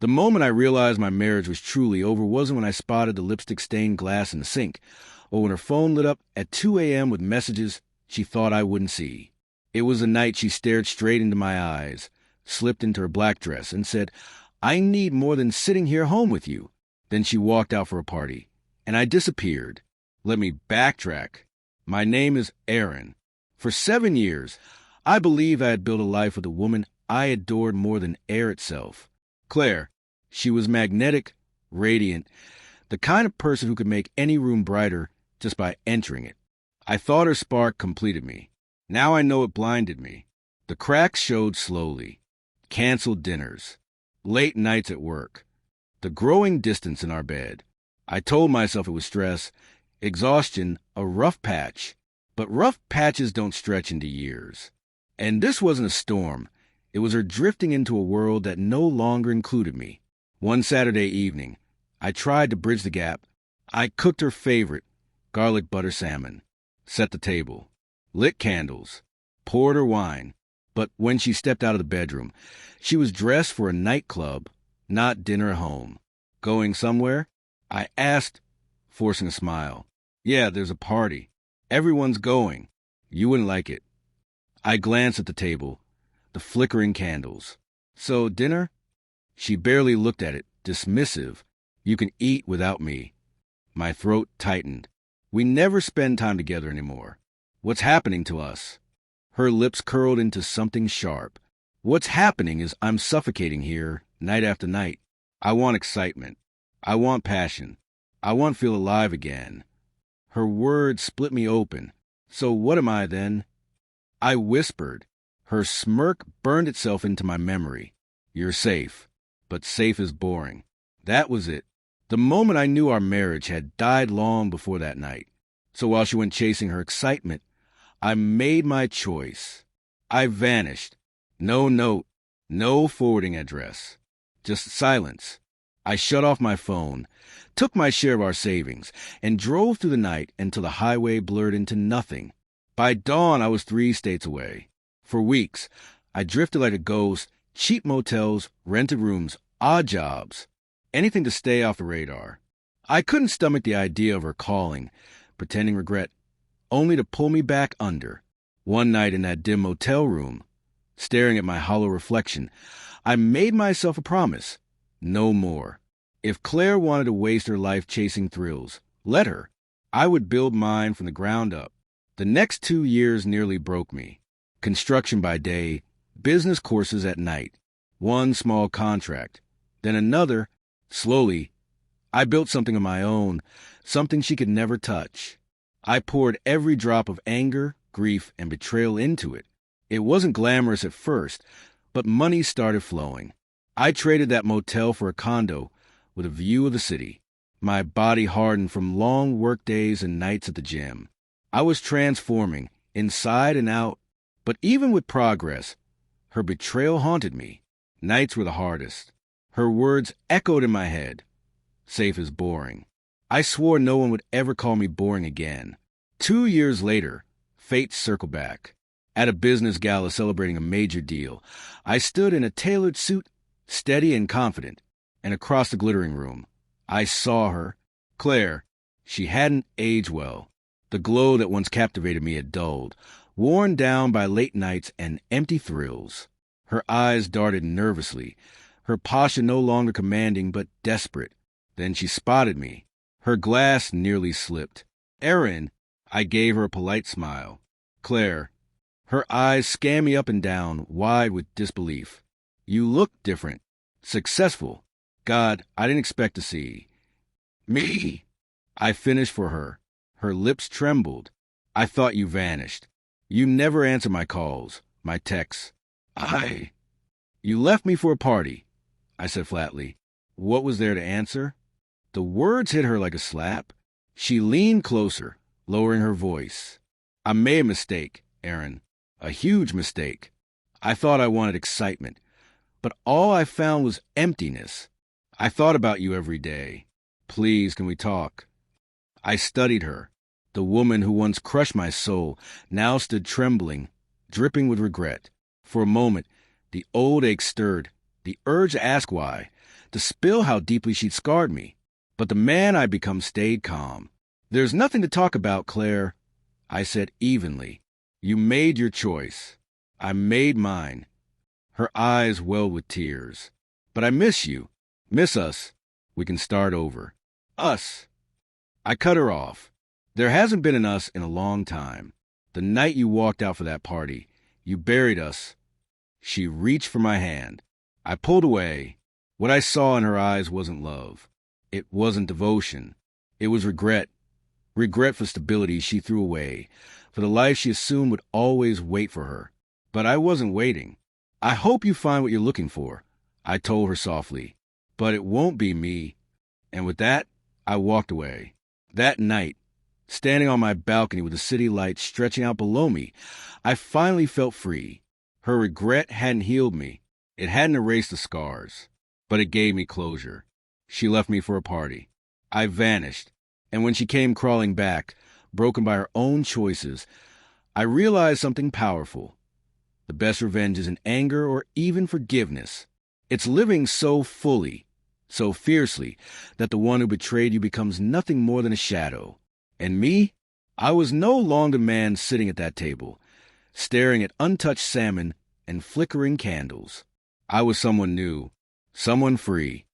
The moment I realized my marriage was truly over wasn't when I spotted the lipstick-stained glass in the sink, or when her phone lit up at 2 a.m. with messages she thought I wouldn't see. It was the night she stared straight into my eyes, slipped into her black dress, and said, "I need more than sitting here home with you." Then she walked out for a party, and I disappeared. Let me backtrack. My name is Aaron. For 7 years, I believed I had built a life with a woman I adored more than air itself. Claire. She was magnetic, radiant, the kind of person who could make any room brighter just by entering it. I thought her spark completed me. Now I know it blinded me. The cracks showed slowly. Canceled dinners. Late nights at work. The growing distance in our bed. I told myself it was stress, exhaustion, a rough patch. But rough patches don't stretch into years. And this wasn't a storm. It was her drifting into a world that no longer included me. One Saturday evening, I tried to bridge the gap. I cooked her favorite, garlic butter salmon, set the table, lit candles, poured her wine. But when she stepped out of the bedroom, she was dressed for a nightclub, not dinner at home. Going somewhere? I asked, forcing a smile. Yeah, there's a party. Everyone's going. You wouldn't like it. I glanced at the table, the flickering candles. So, dinner? She barely looked at it, dismissive. You can eat without me. My throat tightened. We never spend time together anymore. What's happening to us? Her lips curled into something sharp. What's happening is I'm suffocating here, night after night. I want excitement. I want passion. I want to feel alive again. Her words split me open. So what am I then? I whispered. Her smirk burned itself into my memory. You're safe. But safe is boring. That was it. The moment I knew our marriage had died long before that night. So while she went chasing her excitement, I made my choice. I vanished. No note, no forwarding address. Just silence. I shut off my phone, took my share of our savings, and drove through the night until the highway blurred into nothing. By dawn, I was 3 states away. For weeks, I drifted like a ghost, cheap motels, rented rooms, odd jobs, anything to stay off the radar. I couldn't stomach the idea of her calling, pretending regret, only to pull me back under. One night in that dim motel room, staring at my hollow reflection, I made myself a promise. No more. If Claire wanted to waste her life chasing thrills, let her. I would build mine from the ground up. The next 2 years nearly broke me. Construction by day, business courses at night. One small contract, then another. Slowly, I built something of my own, something she could never touch. I poured every drop of anger, grief, and betrayal into it. It wasn't glamorous at first, but money started flowing. I traded that motel for a condo with a view of the city. My body hardened from long work days and nights at the gym. I was transforming, inside and out, but even with progress, her betrayal haunted me. Nights were the hardest. Her words echoed in my head. Safe is boring. I swore no one would ever call me boring again. 2 years later, fate circled back. At a business gala celebrating a major deal, I stood in a tailored suit, steady and confident, and across the glittering room, I saw her, Claire. She hadn't aged well. The glow that once captivated me had dulled, worn down by late nights and empty thrills. Her eyes darted nervously, her posture no longer commanding but desperate. Then she spotted me. Her glass nearly slipped. Aaron, I gave her a polite smile. Claire. Her eyes scanned me up and down, wide with disbelief. You look different. Successful. God, I didn't expect to see. Me. I finished for her. Her lips trembled. I thought you vanished. You never answered my calls, my texts. You left me for a party, I said flatly. What was there to answer? The words hit her like a slap. She leaned closer, lowering her voice. I made a mistake, Aaron. A huge mistake. I thought I wanted excitement, but all I found was emptiness. I thought about you every day. Please, can we talk? I studied her. The woman who once crushed my soul now stood trembling, dripping with regret. For a moment, the old ache stirred, the urge to ask why, to spill how deeply she'd scarred me. But the man I'd become stayed calm. "There's nothing to talk about, Claire," I said evenly. "You made your choice. I made mine." Her eyes welled with tears. "But I miss you. Miss us. We can start over." "Us." I cut her off. "There hasn't been an us in a long time. The night you walked out for that party, you buried us." She reached for my hand. I pulled away. What I saw in her eyes wasn't love. It wasn't devotion. It was regret. Regret for stability she threw away, for the life she assumed would always wait for her. But I wasn't waiting. "I hope you find what you're looking for," I told her softly. "But it won't be me." And with that, I walked away. That night, standing on my balcony with the city lights stretching out below me, I finally felt free. Her regret hadn't healed me. It hadn't erased the scars. But it gave me closure. She left me for a party. I vanished. And when she came crawling back, broken by her own choices, I realized something powerful. The best revenge isn't anger or even forgiveness. It's living so fully, so fiercely, that the one who betrayed you becomes nothing more than a shadow. And me? I was no longer the man sitting at that table, staring at untouched salmon and flickering candles. I was someone new, someone free.